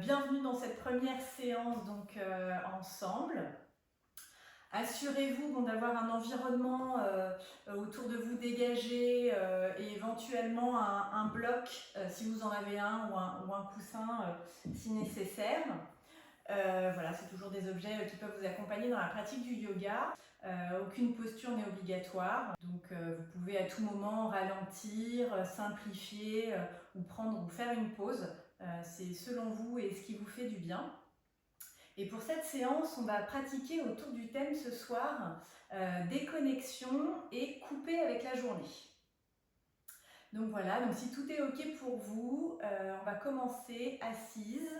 Bienvenue dans cette première séance ensemble. Assurez-vous d'avoir un environnement autour de vous dégagé et éventuellement un bloc si vous en avez un ou un coussin si nécessaire. Voilà, c'est toujours des objets qui peuvent vous accompagner dans la pratique du yoga. Aucune posture n'est obligatoire, donc vous pouvez à tout moment ralentir, simplifier ou faire une pause. C'est selon vous et ce qui vous fait du bien. Et pour cette séance, on va pratiquer autour du thème ce soir déconnexion et couper avec la journée. Donc voilà, donc si tout est ok pour vous, on va commencer assise.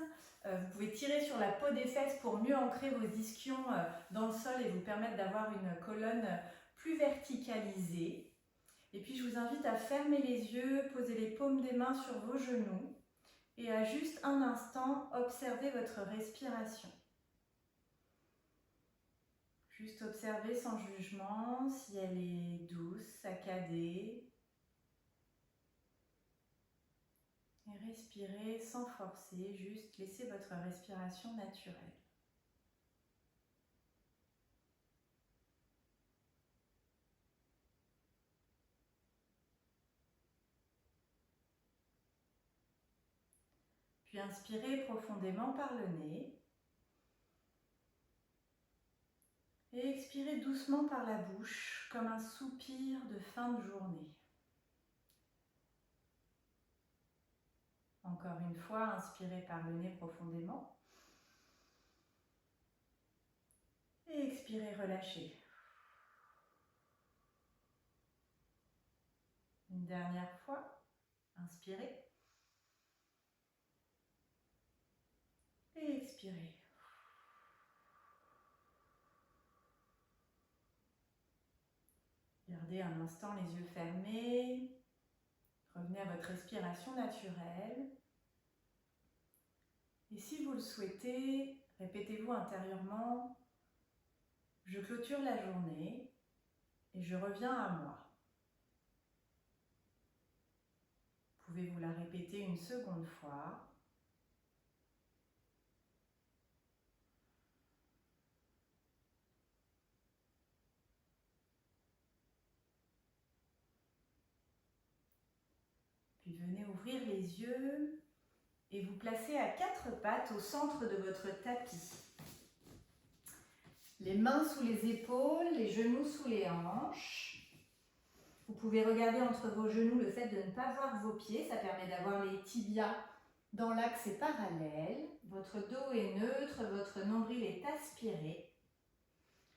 Vous pouvez tirer sur la peau des fesses pour mieux ancrer vos ischions dans le sol et vous permettre d'avoir une colonne plus verticalisée. Et puis je vous invite à fermer les yeux, poser les paumes des mains sur vos genoux et à juste un instant observer votre respiration. Juste observer sans jugement si elle est douce, saccadée. Et respirez sans forcer, juste laissez votre respiration naturelle. Puis inspirez profondément par le nez. Et expirez doucement par la bouche, comme un soupir de fin de journée. Encore une fois, inspirez par le nez profondément. Et expirez, relâchez. Une dernière fois, inspirez. Et expirez. Gardez un instant les yeux fermés. Revenez à votre respiration naturelle. Et si vous le souhaitez, répétez-vous intérieurement, je clôture la journée et je reviens à moi. Vous pouvez vous la répéter une seconde fois. Puis venez ouvrir les yeux et vous placez à quatre pattes au centre de votre tapis. Les mains sous les épaules, les genoux sous les hanches. Vous pouvez regarder entre vos genoux le fait de ne pas voir vos pieds, ça permet d'avoir les tibias dans l'axe parallèle. Votre dos est neutre, votre nombril est aspiré.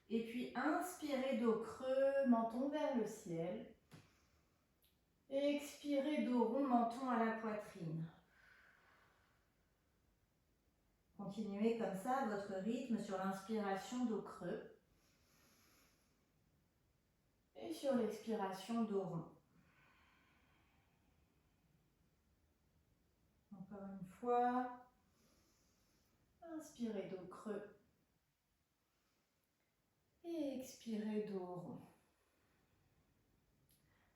Et puis inspirez dos creux, menton vers le ciel. Et expirez dos rond, menton à la poitrine. Continuez comme ça à votre rythme sur l'inspiration dos creux. Et sur l'expiration dos rond. Encore une fois. Inspirez dos creux. Et expirez dos rond.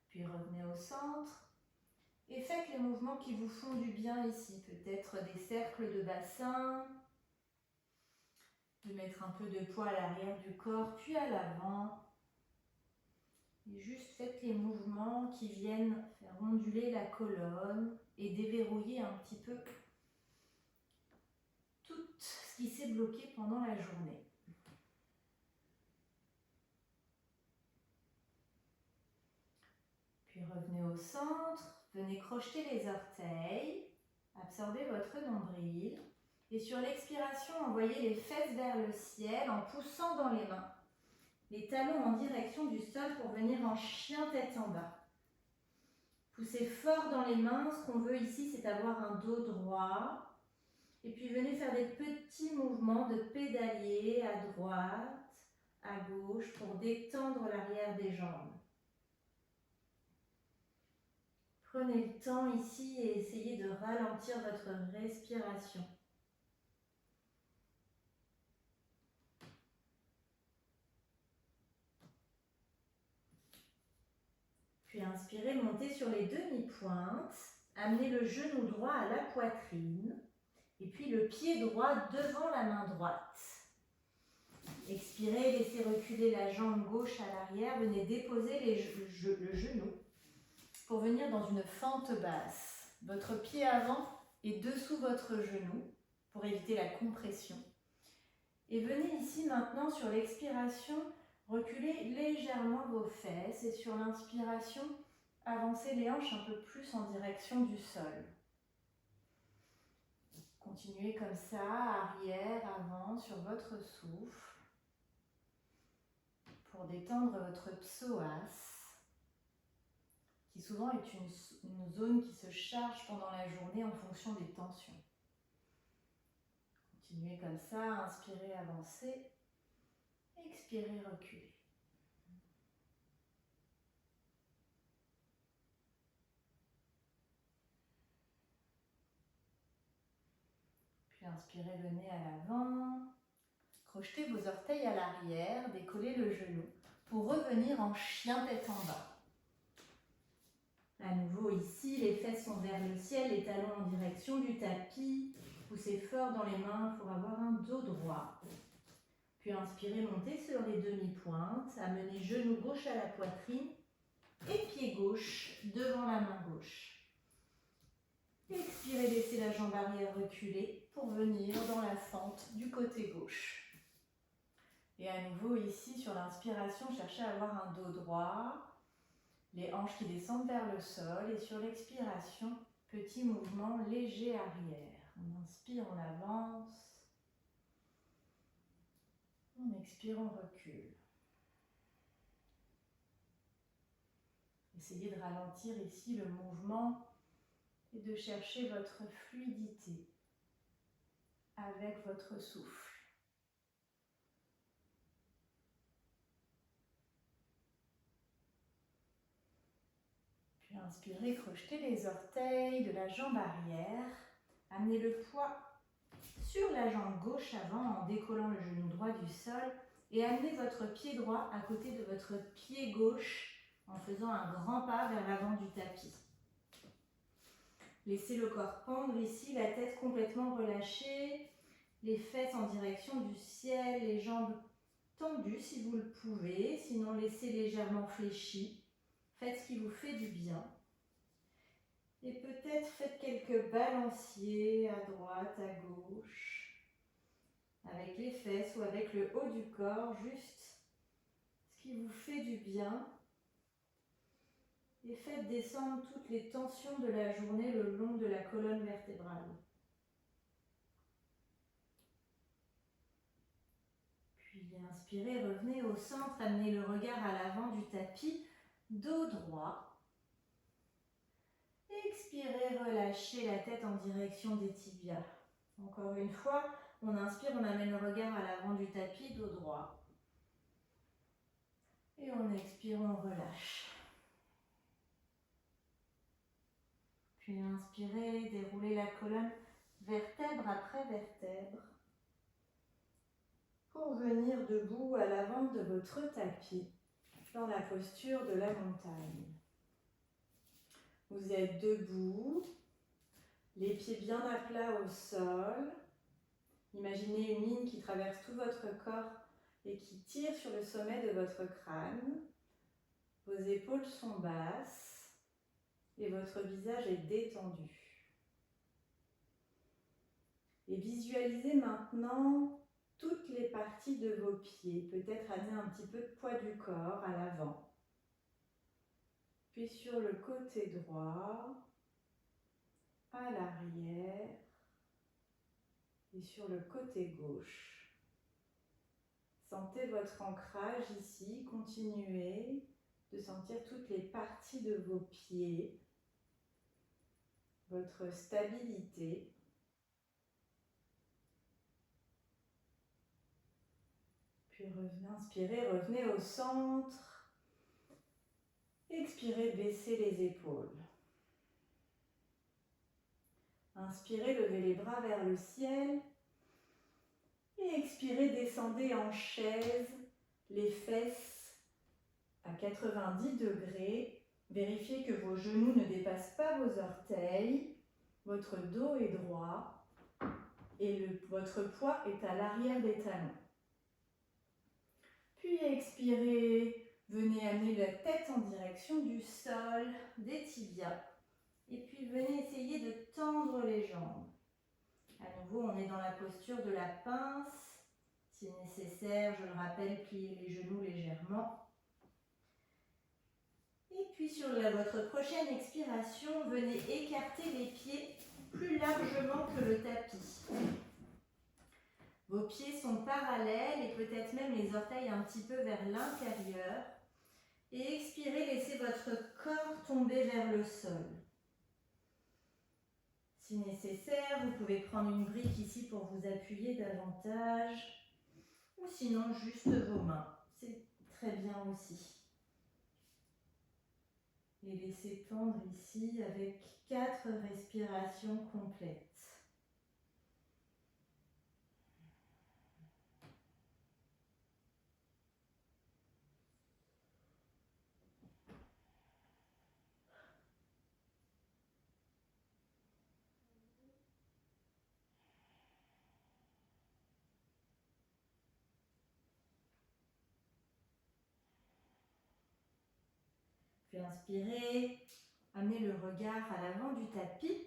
Puis revenez au centre. Et faites les mouvements qui vous font du bien ici. Peut-être des cercles de bassin. De mettre un peu de poids à l'arrière du corps, puis à l'avant. Et juste faites les mouvements qui viennent faire onduler la colonne et déverrouiller un petit peu tout ce qui s'est bloqué pendant la journée. Puis revenez au centre, venez crocheter les orteils, absorbez votre nombril. Et sur l'expiration, envoyez les fesses vers le ciel en poussant dans les mains. Les talons en direction du sol pour venir en chien tête en bas. Poussez fort dans les mains. Ce qu'on veut ici, c'est avoir un dos droit. Et puis venez faire des petits mouvements de pédalier à droite, à gauche pour détendre l'arrière des jambes. Prenez le temps ici et essayez de ralentir votre respiration. Puis inspirez, montez sur les demi-pointes. Amenez le genou droit à la poitrine. Et puis le pied droit devant la main droite. Expirez, laissez reculer la jambe gauche à l'arrière. Venez déposer le genou pour venir dans une fente basse. Votre pied avant est dessous votre genou pour éviter la compression. Et venez ici maintenant sur l'expiration, reculer légèrement vos fesses et sur l'inspiration, avancez les hanches un peu plus en direction du sol. Continuez comme ça, arrière, avant, sur votre souffle, pour détendre votre psoas, qui souvent est une zone qui se charge pendant la journée en fonction des tensions. Continuez comme ça, inspirez, avancez, expirez, reculez. Puis inspirez, venez à l'avant, crochetez vos orteils à l'arrière, décollez le genou pour revenir en chien tête en bas. À nouveau ici, les fesses sont vers le ciel, les talons en direction du tapis. Poussez fort dans les mains pour avoir un dos droit. Puis inspirez, montez sur les demi-pointes, amenez genou gauche à la poitrine et pied gauche devant la main gauche. Expirez, laissez la jambe arrière reculer pour venir dans la fente du côté gauche. Et à nouveau ici, sur l'inspiration, cherchez à avoir un dos droit. Les hanches qui descendent vers le sol et sur l'expiration, petit mouvement léger arrière. On inspire, on avance. On expire, on recule. Essayez de ralentir ici le mouvement et de chercher votre fluidité avec votre souffle. Puis inspirez, crochetez les orteils de la jambe arrière. Amenez le poids sur la jambe gauche avant en décollant le genou droit du sol et amenez votre pied droit à côté de votre pied gauche en faisant un grand pas vers l'avant du tapis. Laissez le corps pendre ici, la tête complètement relâchée, les fesses en direction du ciel, les jambes tendues si vous le pouvez, sinon laissez légèrement fléchies. Faites ce qui vous fait du bien. Et peut-être faites quelques balanciers à droite, à gauche, avec les fesses ou avec le haut du corps, juste ce qui vous fait du bien. Et faites descendre toutes les tensions de la journée le long de la colonne vertébrale. Puis inspirez, revenez au centre, amenez le regard à l'avant du tapis, dos droit. Expirez, relâchez la tête en direction des tibias. Encore une fois, on inspire, on amène le regard à l'avant du tapis, dos droit. Et on expire, on relâche. Puis inspirez, déroulez la colonne vertèbre après vertèbre pour venir debout à l'avant de votre tapis dans la posture de la montagne. Vous êtes debout, les pieds bien à plat au sol. Imaginez une ligne qui traverse tout votre corps et qui tire sur le sommet de votre crâne. Vos épaules sont basses et votre visage est détendu. Et visualisez maintenant toutes les parties de vos pieds. Peut-être amener un petit peu de poids du corps à l'avant. Puis sur le côté droit, à l'arrière et sur le côté gauche. Sentez votre ancrage ici, continuez de sentir toutes les parties de vos pieds, votre stabilité. Puis revenez, inspirez, revenez au centre. Expirez, baissez les épaules. Inspirez, levez les bras vers le ciel. Et expirez, descendez en chaise, les fesses à 90 degrés. Vérifiez que vos genoux ne dépassent pas vos orteils. Votre dos est droit. et votre poids est à l'arrière des talons. Puis expirez, venez amener la tête en direction du sol, des tibias. Et puis venez essayer de tendre les jambes. À nouveau, on est dans la posture de la pince. Si nécessaire, je le rappelle, pliez les genoux légèrement. Et puis sur votre prochaine expiration, venez écarter les pieds plus largement que le tapis. Vos pieds sont parallèles et peut-être même les orteils un petit peu vers l'intérieur. Et expirez, laissez votre corps tomber vers le sol. Si nécessaire, vous pouvez prendre une brique ici pour vous appuyer davantage. Ou sinon, juste vos mains. C'est très bien aussi. Et laissez tendre ici avec 4 respirations complètes. Puis inspirez, amenez le regard à l'avant du tapis.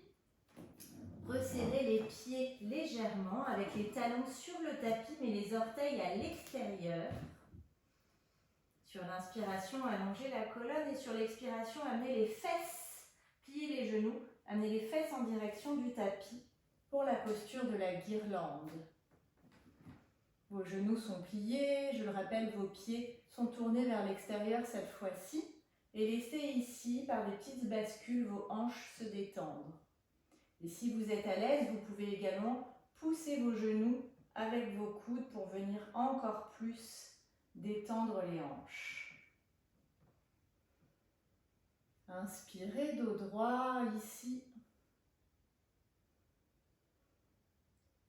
Resserrez les pieds légèrement avec les talons sur le tapis mais les orteils à l'extérieur. Sur l'inspiration, allongez la colonne et sur l'expiration, amenez les fesses, pliez les genoux, amenez les fesses en direction du tapis pour la posture de la guirlande. Vos genoux sont pliés, je le rappelle, vos pieds sont tournés vers l'extérieur cette fois-ci. Et laissez ici, par des petites bascules, vos hanches se détendre. Et si vous êtes à l'aise, vous pouvez également pousser vos genoux avec vos coudes pour venir encore plus détendre les hanches. Inspirez, dos droit ici.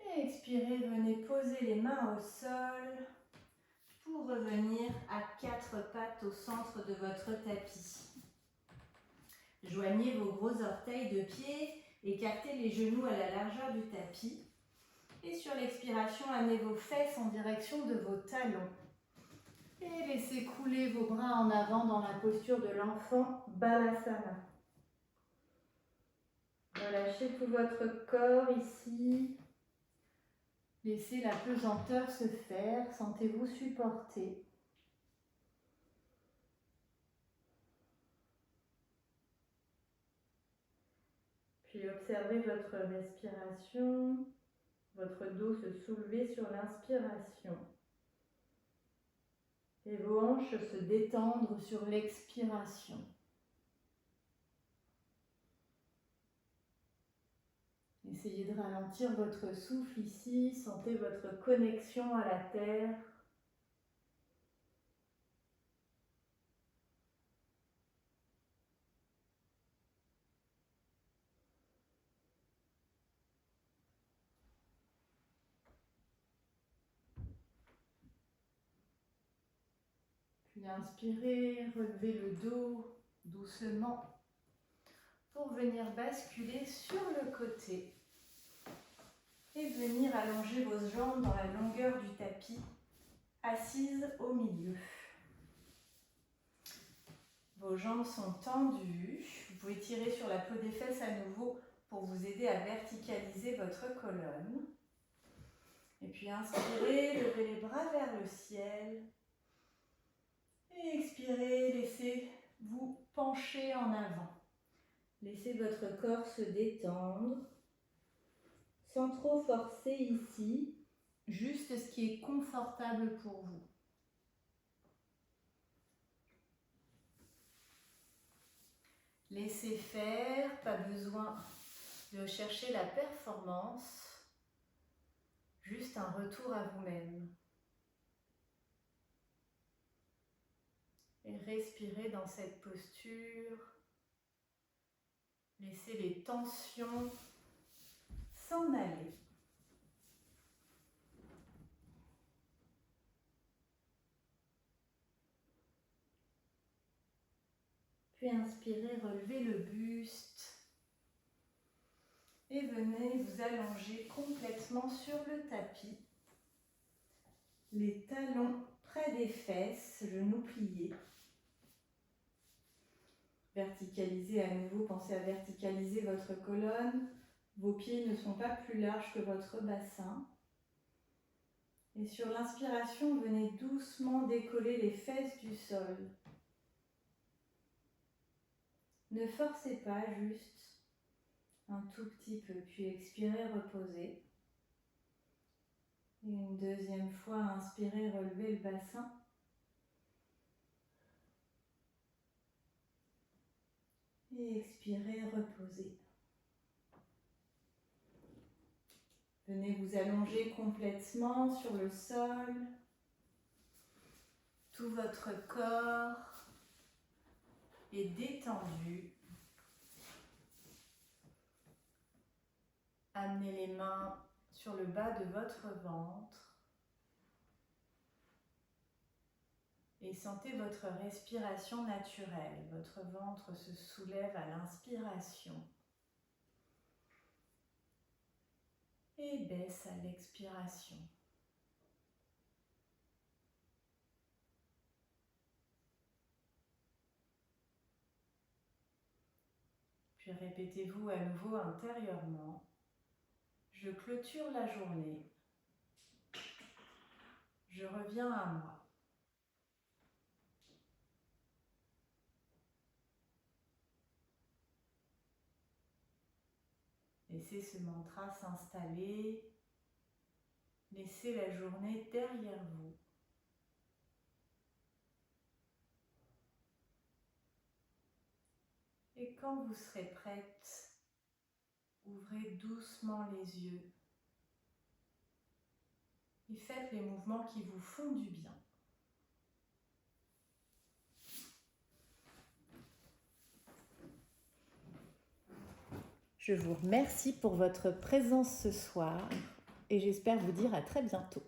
Et expirez, venez poser les mains au sol pour revenir à 4 pattes au centre de votre tapis. Joignez vos gros orteils de pied, écartez les genoux à la largeur du tapis. Et sur l'expiration, amenez vos fesses en direction de vos talons. Et laissez couler vos bras en avant dans la posture de l'enfant Balasana. Relâchez tout votre corps ici. Laissez la pesanteur se faire. Sentez-vous supporté. Puis observez votre respiration, votre dos se soulever sur l'inspiration. Et vos hanches se détendre sur l'expiration. Essayez de ralentir votre souffle ici, sentez votre connexion à la terre. Puis inspirez, relevez le dos doucement pour venir basculer sur le côté et venir allonger vos jambes dans la longueur du tapis, assises au milieu. Vos jambes sont tendues, vous pouvez tirer sur la peau des fesses à nouveau pour vous aider à verticaliser votre colonne. Et puis inspirez, levez les bras vers le ciel. Et expirez, laissez-vous pencher en avant. Laissez votre corps se détendre, sans trop forcer ici, juste ce qui est confortable pour vous. Laissez faire, pas besoin de chercher la performance, juste un retour à vous-même. Et respirez dans cette posture. Laissez les tensions s'en aller. Puis inspirez, relevez le buste. Et venez vous allonger complètement sur le tapis. Les talons près des fesses, genoux pliés. Verticalisez à nouveau, pensez à verticaliser votre colonne. Vos pieds ne sont pas plus larges que votre bassin. Et sur l'inspiration, venez doucement décoller les fesses du sol. Ne forcez pas, juste un tout petit peu, puis expirez, reposez. Et une deuxième fois, inspirez, relevez le bassin. Et expirez, reposez. Venez vous allonger complètement sur le sol. Tout votre corps est détendu. Amenez les mains sur le bas de votre ventre. Et sentez votre respiration naturelle. Votre ventre se soulève à l'inspiration et baisse à l'expiration. Puis répétez-vous à nouveau intérieurement. Je clôture la journée. Je reviens à moi. Laissez ce mantra s'installer. Laissez la journée derrière vous. Et quand vous serez prête, ouvrez doucement les yeux et faites les mouvements qui vous font du bien. Je vous remercie pour votre présence ce soir et j'espère vous dire à très bientôt.